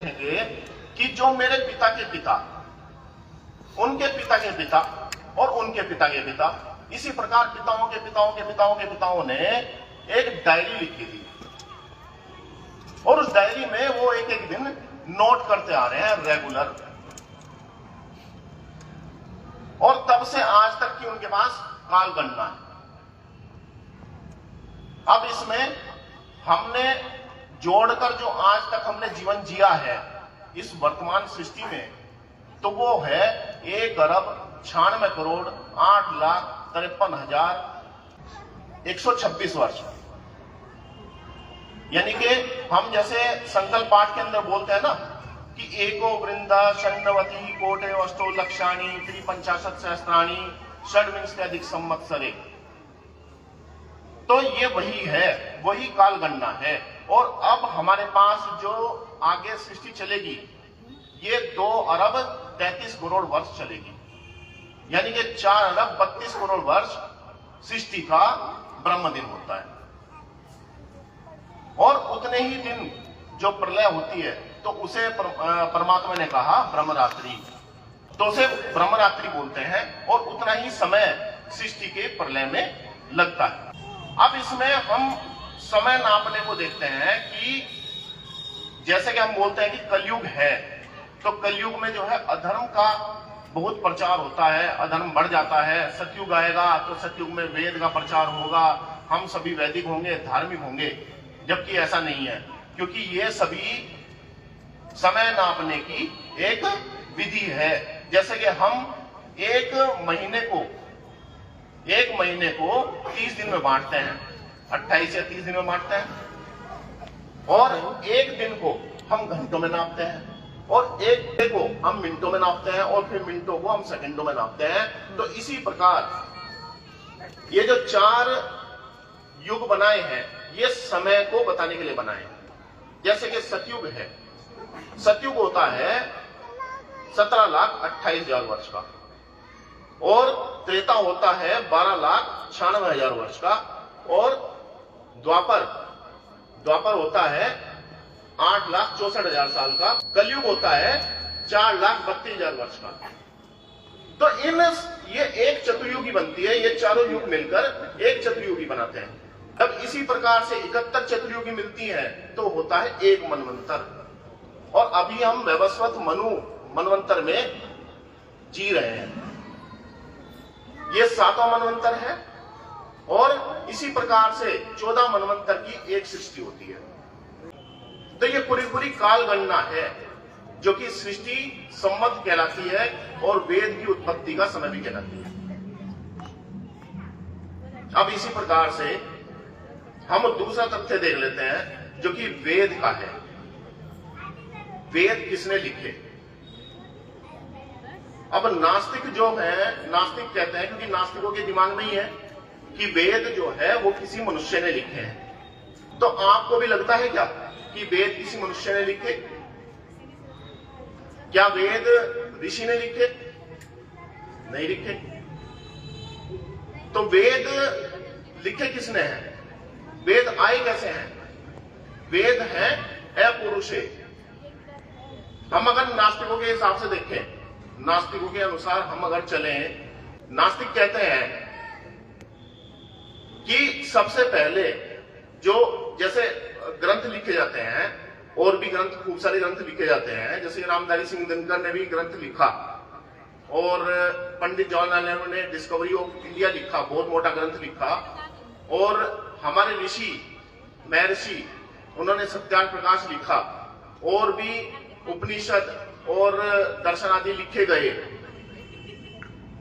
कहेंगे कि जो मेरे पिता के पिता, उनके पिता के पिता और उनके पिता के पिता, इसी प्रकार पिताओं के पिताओं के पिताओं के पिताओं ने एक डायरी लिखी थी और उस डायरी में वो एक एक दिन नोट करते आ रहे हैं रेगुलर, और तब से आज तक की उनके पास काल गणना है। अब इसमें हमने जोड़कर जो आज तक हमने जीवन जिया है इस वर्तमान सृष्टि में, तो वो है 1,96,53,126 वर्ष। यानी कि हम जैसे संकल्प पाठ के अंदर बोलते हैं ना कि एको वृंदा षण्णवति कोटे अष्टो लक्षाणी त्रिपंचाशत सहस्त्राणी षड्विंशत्यधिक संवत्सरे, तो ये वही है, वही काल गणना है। और अब हमारे पास जो आगे सृष्टि चलेगी ये 2,33 करोड़ वर्ष चलेगी, यानी कि 4,32 करोड़ वर्ष सृष्टि का ब्रह्म दिन होता है। और उतने ही दिन जो प्रलय होती है तो उसे परमात्मा ने कहा ब्रह्मरात्रि, तो उसे ब्रह्मरात्रि बोलते हैं, और उतना ही समय सृष्टि के प्रलय में लगता है। अब इसमें हम समय नापने को देखते हैं कि जैसे कि हम बोलते हैं कि कलयुग है, तो कलयुग में जो है अधर्म का बहुत प्रचार होता है, अधर्म बढ़ जाता है। सतयुग आएगा तो सतयुग में वेद का प्रचार होगा, हम सभी वैदिक होंगे, धार्मिक होंगे, जबकि ऐसा नहीं है, क्योंकि ये सभी समय नापने की एक विधि है। जैसे कि हम एक महीने को 30 दिन में बांटते हैं, 28 या 30 दिन में बांटते हैं, और एक दिन को हम घंटों में नापते हैं, और एक डे को हम मिनटों में नापते हैं, और फिर मिनटों को हम सेकंडों में नापते हैं। तो इसी प्रकार ये जो 4 युग बनाए हैं ये समय को बताने के लिए बनाए हैं। जैसे कि सतयुग है, सतयुग होता है 17,28,000 वर्ष का, और त्रेता होता है 12,96,000 वर्ष का, और द्वापर होता है 8,64,000 साल का, कलयुग होता है 4,32,000 वर्ष का। तो ये एक चतुर्युगी बनती है, ये चारों युग मिलकर एक चतुर्युगी बनाते हैं। अब इसी प्रकार से 71 चतुर्युगी मिलती है तो होता है एक मनवंतर, और अभी हम वैवस्वत मनवंतर में जी रहे हैं। ये 7वां मनवंतर है, और इसी प्रकार से 14 मनवंतर की एक सृष्टि होती है। तो ये पूरी काल गणना है जो कि सृष्टि संवत कहलाती है, और वेद की उत्पत्ति का समय भी कहलाती है। अब इसी प्रकार से हम दूसरा तथ्य देख लेते हैं जो कि वेद का है। वेद किसने लिखे? अब नास्तिक जो है, नास्तिक कहते हैं, क्योंकि नास्तिकों के दिमाग में ही है कि वेद जो है वो किसी मनुष्य ने लिखे हैं। तो आपको भी लगता है क्या कि वेद किसी मनुष्य ने लिखे? क्या वेद ऋषि ने लिखे? नहीं लिखे। तो वेद लिखे किसने हैं? वेद आए कैसे हैं? वेद है अपुरुषे। हम अगर नास्तिकों के हिसाब से देखें, नास्तिकों के अनुसार हम अगर चलें, नास्तिक कहते हैं कि सबसे पहले जो जैसे ग्रंथ लिखे जाते हैं, और भी ग्रंथ, खूब सारे ग्रंथ लिखे जाते हैं, जैसे रामधारी सिंह दिनकर ने भी ग्रंथ लिखा, और पंडित जवाहरलाल नेहरू ने डिस्कवरी ऑफ इंडिया लिखा, बहुत मोटा ग्रंथ लिखा, और हमारे ऋषि महर्षि उन्होंने सत्यार्थ प्रकाश लिखा, और भी उपनिषद और दर्शन आदि लिखे गए,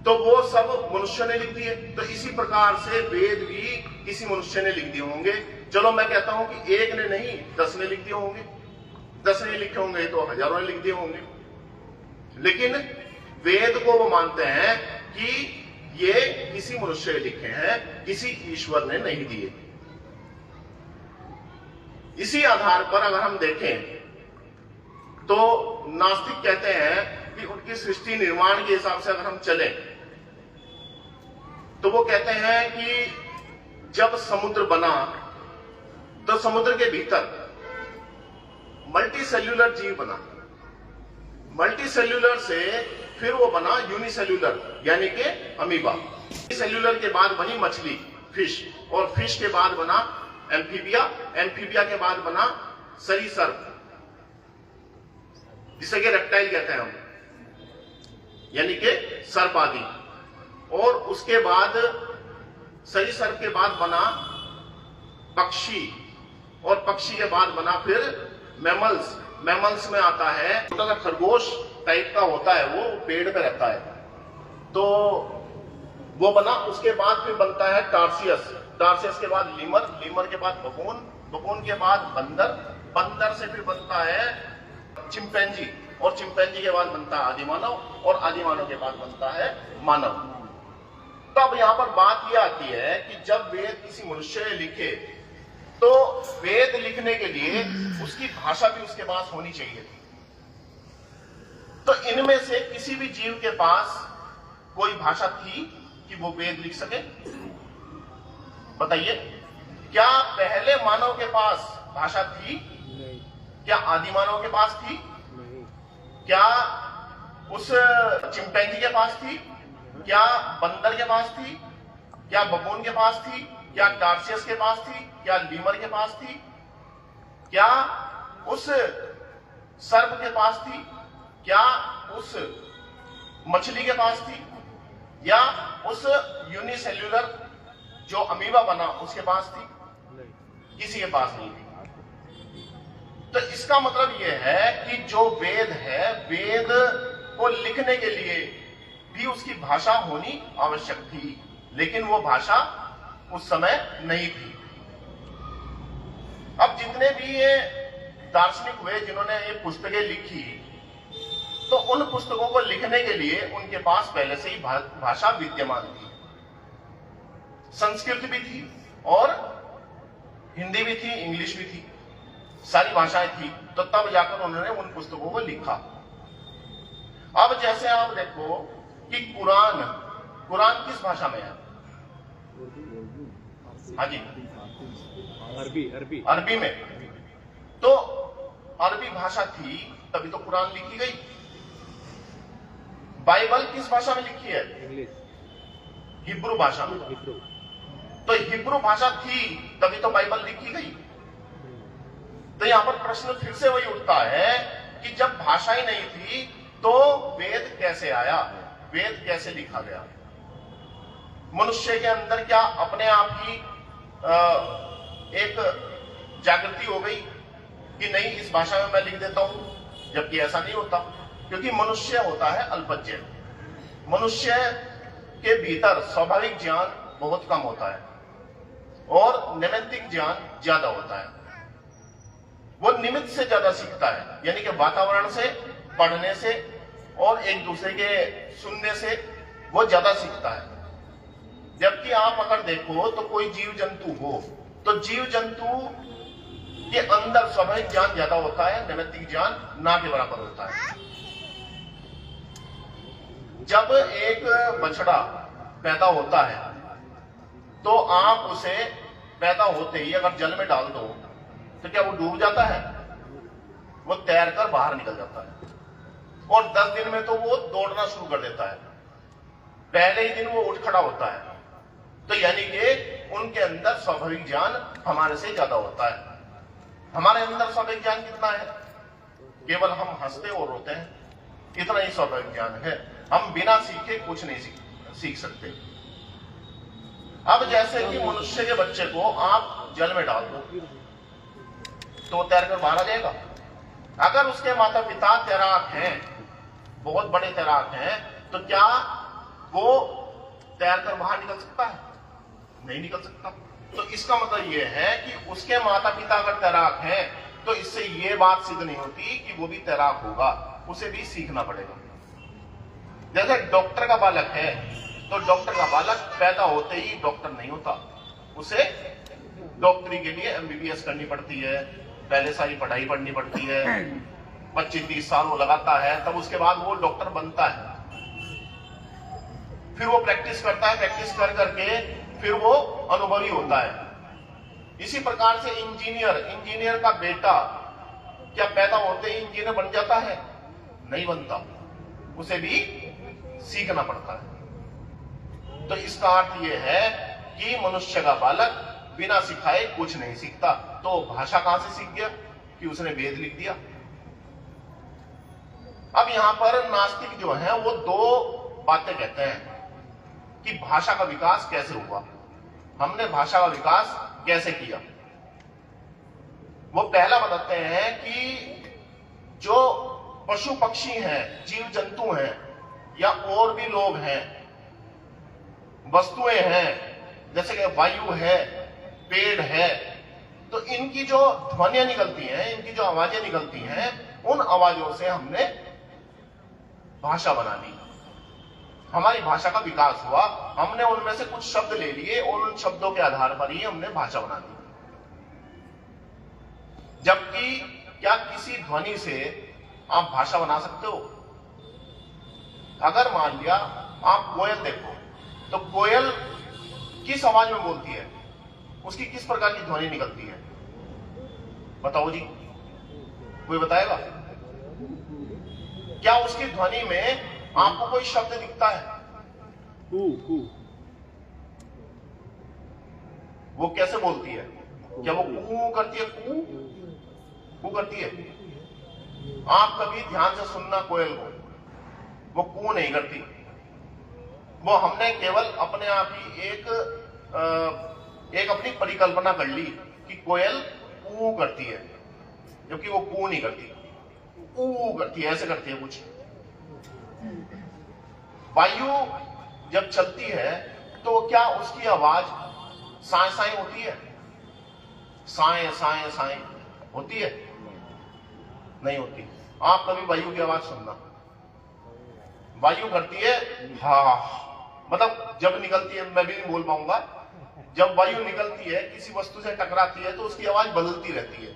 तो वो सब मनुष्य ने लिख दिए। तो इसी प्रकार से वेद भी किसी मनुष्य ने लिख दिए होंगे। चलो मैं कहता हूं कि एक ने नहीं, 10 ने लिख दिए होंगे, 10 ने लिखे होंगे तो हजारों ने लिख दिए होंगे, लेकिन वेद को वो मानते हैं कि ये किसी मनुष्य ने लिखे हैं, किसी ईश्वर ने नहीं दिए। इसी आधार पर अगर हम देखें तो नास्तिक कहते हैं कि उनकी सृष्टि निर्माण के हिसाब से अगर हम चलें तो वो कहते हैं कि जब समुद्र बना तो समुद्र के भीतर मल्टी सेल्यूलर जीव बना। मल्टीसेल्यूलर से फिर वो बना यूनिसेल्यूलर यानी कि अमीबा। सेल्यूलर के बाद बनी मछली फिश, और फिश के बाद बना एम्फीबिया, एम्फीबिया के बाद बना सरीसृप जिसे कि रेप्टाइल कहते हैं हम, यानी कि सर्प आदि। और उसके बाद सरीसृप के बाद बना पक्षी, और पक्षी के बाद बना फिर मैमल्स। मैमल्स में आता है छोटा सा खरगोश टाइप का होता है, वो पेड़ पे रहता है, तो वो बना। उसके बाद फिर बनता है टार्सियस, टार्सियस के बाद लीमर, लीमर के बाद बबून, बबून के बाद बंदर, बंदर से फिर बनता है चिंपैंजी, और चिंपैंजी के बाद बनता है आदिमानव, और आदिमानव के बाद बनता है मानव। तब यहां पर बात यह आती है कि जब वेद किसी मनुष्य ने लिखे तो वेद लिखने के लिए उसकी भाषा भी उसके पास होनी चाहिए थी। तो इनमें से किसी भी जीव के पास कोई भाषा थी कि वो वेद लिख सके? बताइए, क्या पहले मानव के पास भाषा थी? नहीं। क्या आदि मानव के पास थी? नहीं। क्या उस चिंपैंजी के पास थी? क्या बंदर के पास थी? क्या बबून के पास थी? क्या टार्सियस के पास थी? क्या लीमर के पास थी? क्या उस सर्प के पास थी? क्या उस मछली के पास थी? या उस यूनिसेल्यूलर जो अमीबा बना उसके पास थी? किसी के पास नहीं थी। तो इसका मतलब यह है कि जो वेद है, वेद को लिखने के लिए भी उसकी भाषा होनी आवश्यक थी, लेकिन वो भाषा उस समय नहीं थी। अब जितने भी ये दार्शनिक हुए जिन्होंने ये पुस्तकें लिखी, तो उन पुस्तकों को लिखने के लिए उनके पास पहले से ही भाषा विद्यमान थी। संस्कृत भी थी और हिंदी भी थी, इंग्लिश भी थी, सारी भाषाएं थी। तो तब जाकर उन्होंने उन पुस्तकों को लिखा। अब जैसे आप देखो कि कुरान, कुरान किस भाषा में है? हाँ जी, अरबी में। तो अरबी भाषा थी तभी तो कुरान लिखी गई। बाइबल किस भाषा में लिखी है? हिब्रू भाषा में। तो हिब्रू भाषा थी तभी तो बाइबल लिखी गई। तो यहां पर प्रश्न फिर से वही उठता है कि जब भाषा ही नहीं थी तो वेद कैसे आया, वेद कैसे लिखा गया? मनुष्य के अंदर क्या अपने आप ही एक जागृति हो गई कि नहीं इस भाषा में मैं लिख देता हूं? जबकि ऐसा नहीं होता, क्योंकि मनुष्य होता है अल्पज्ञ। मनुष्य के भीतर स्वाभाविक ज्ञान बहुत कम होता है और नैमित्तिक ज्ञान ज्यादा होता है। वो निमित्त से ज्यादा सीखता है, यानी कि वातावरण से, पढ़ने से और एक दूसरे के सुनने से वो ज्यादा सीखता है। जबकि आप अगर देखो तो कोई जीव जंतु हो तो जीव जंतु के अंदर स्वाभाविक ज्ञान ज्यादा होता है, नैमित्तिक ज्ञान ना के बराबर होता है। जब एक बछड़ा पैदा होता है तो आप उसे पैदा होते ही अगर जल में डाल दो तो क्या वो डूब जाता है? वो तैरकर बाहर निकल जाता है और 10 दिन में तो वो दौड़ना शुरू कर देता है। पहले ही दिन वो उठ खड़ा होता है। तो यानी कि उनके अंदर स्वाभाविक ज्ञान हमारे से ज्यादा होता है। हमारे अंदर स्वाभाविक ज्ञान कितना है? केवल हम हंसते और रोते हैं, इतना ही स्वाभाविक ज्ञान है। हम बिना सीखे कुछ नहीं सीख सकते। अब जैसे कि मनुष्य के बच्चे को आप जल में डाल दो तो तैरकर बाहर आ जाएगा। अगर उसके माता पिता तैराक हैं, बहुत बड़े तैराक हैं, तो क्या वो तैरकर बाहर निकल सकता है? नहीं निकल सकता। तो इसका मतलब यह है कि उसके माता पिता अगर तैराक हैं तो इससे यह बात सिद्ध नहीं होती कि वो भी तैराक होगा, उसे भी सीखना पड़ेगा। जैसे डॉक्टर का बालक है तो डॉक्टर का बालक पैदा होते ही डॉक्टर नहीं होता, उसे डॉक्टरी के लिए एमबीबीएस करनी पड़ती है, पहले सारी पढ़ाई पढ़नी पड़ती है, 25-30 साल वो लगाता है, तब उसके बाद वो डॉक्टर बनता है। फिर वो प्रैक्टिस करता है, प्रैक्टिस कर करके फिर वो अनुभवी होता है। इसी प्रकार से इंजीनियर, इंजीनियर का बेटा क्या पैदा होते ही इंजीनियर बन जाता है? नहीं बनता, उसे भी सीखना पड़ता है। तो इसका अर्थ यह है कि मनुष्य का बालक बिना सिखाए कुछ नहीं सीखता। तो भाषा कहां से सीख गया? कि उसने वेद लिख दिया। अब यहां पर नास्तिक जो है वो दो बातें कहते हैं कि भाषा का विकास कैसे हुआ, हमने भाषा का विकास कैसे किया। वो पहला बताते हैं कि जो पशु पक्षी हैं, जीव जंतु हैं, या और भी लोग हैं, वस्तुएं हैं, जैसे कि वायु है, पेड़ है, तो इनकी जो ध्वनियां निकलती हैं, इनकी जो आवाजें निकलती हैं, उन आवाजों से हमने भाषा बना ली। हमारी भाषा का विकास हुआ, हमने उनमें से कुछ शब्द ले लिए और उन शब्दों के आधार पर ही हमने भाषा बना दी। जबकि क्या किसी ध्वनि से आप भाषा बना सकते हो? अगर मान लिया आप कोयल देखो, तो कोयल किस आवाज में बोलती है? उसकी किस प्रकार की ध्वनि निकलती है? बताओ जी, कोई बताएगा? क्या उसकी ध्वनि में आपको कोई शब्द दिखता है? वो कैसे बोलती है? क्या वो कू करती है? कू करती है? आप कभी ध्यान से सुनना कोयल को, वो कू नहीं करती। वो हमने केवल अपने आप ही एक अपनी परिकल्पना कर ली कि कोयल कू करती है, जबकि वो कू नहीं करती, कू करती है, ऐसे करती है कुछ। वायु जब चलती है तो क्या उसकी आवाज साए साए होती है? साए साए साए होती है? नहीं होती। आप कभी वायु की आवाज सुनना, वायु करती है हा, मतलब जब निकलती है, मैं भी नहीं बोल पाऊंगा, जब वायु निकलती है किसी वस्तु से टकराती है तो उसकी आवाज बदलती रहती है।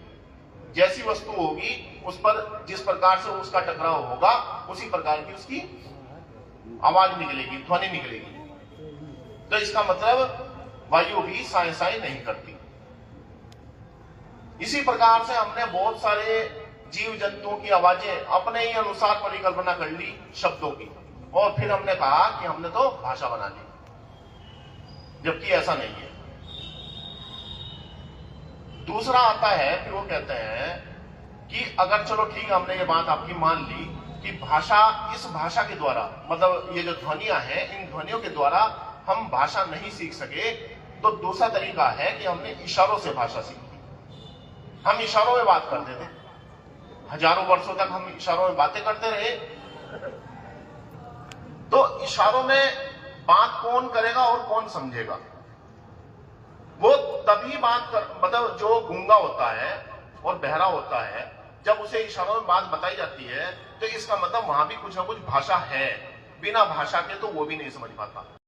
जैसी वस्तु होगी उस पर जिस प्रकार से उसका टकराव होगा उसी प्रकार की उसकी आवाज निकलेगी, ध्वनि निकलेगी। तो इसका मतलब वायु भी साए साए नहीं करती। इसी प्रकार से हमने बहुत सारे जीव जंतुओं की आवाजें अपने ही अनुसार परिकल्पना कर ली शब्दों की, और फिर हमने कहा कि हमने तो भाषा बना ली, जबकि ऐसा नहीं है। दूसरा आता है, फिर वो कहते हैं कि अगर चलो ठीक है, हमने ये बात आपकी मान ली कि भाषा, इस भाषा के द्वारा, मतलब ये जो ध्वनियां हैं, इन ध्वनियों के द्वारा हम भाषा नहीं सीख सके, तो दूसरा तरीका है कि हमने इशारों से भाषा सीखी। हम इशारों में बात करते थे, हजारों वर्षों तक हम इशारों में बातें करते रहे। तो इशारों में बात कौन करेगा और कौन समझेगा? वो तभी बात कर, मतलब जो गूंगा होता है और बहरा होता है, जब उसे इशारों में बात बताई जाती है तो इसका मतलब वहां भी कुछ ना कुछ भाषा है। बिना भाषा के तो वो भी नहीं समझ पाता।